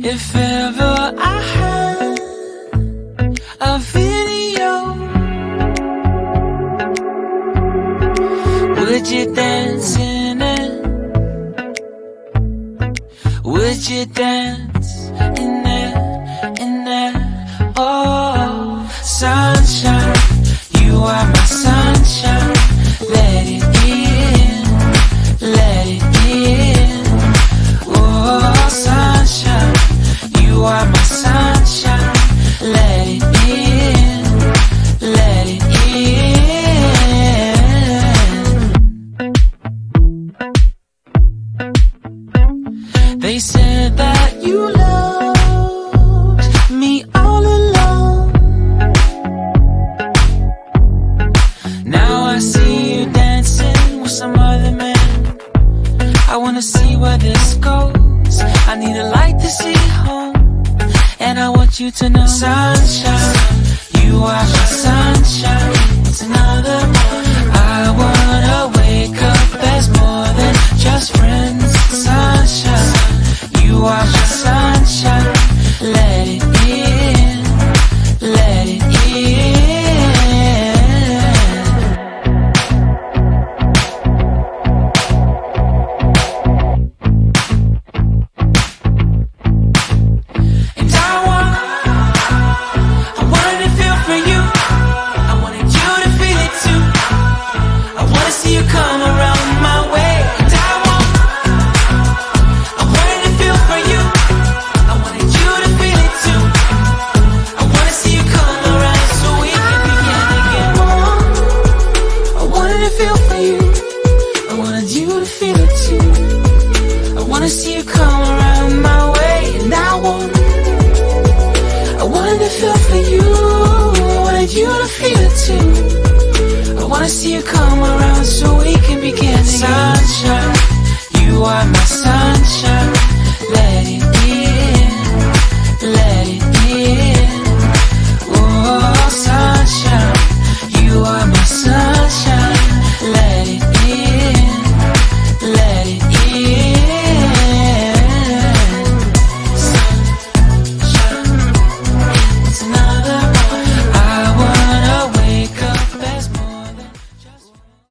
If ever I had a video, would you dance in it? Would you dance in it, in it? Oh, sunshine, you are my sunshine. Let it in, let it in. Oh, sunshine, you are my sunshine. Let it in, let it in. They said that you loved me all along. Now I see you dancing with some other man. I wanna see where this goes. I need a light to see home, and I want you to know, sunshine, you are my sunshine. It's another morning. I wanna wake up as more than just friends. Sunshine, you are my sunshine. Let it in, let it in. Sunshine, you are my sunshine.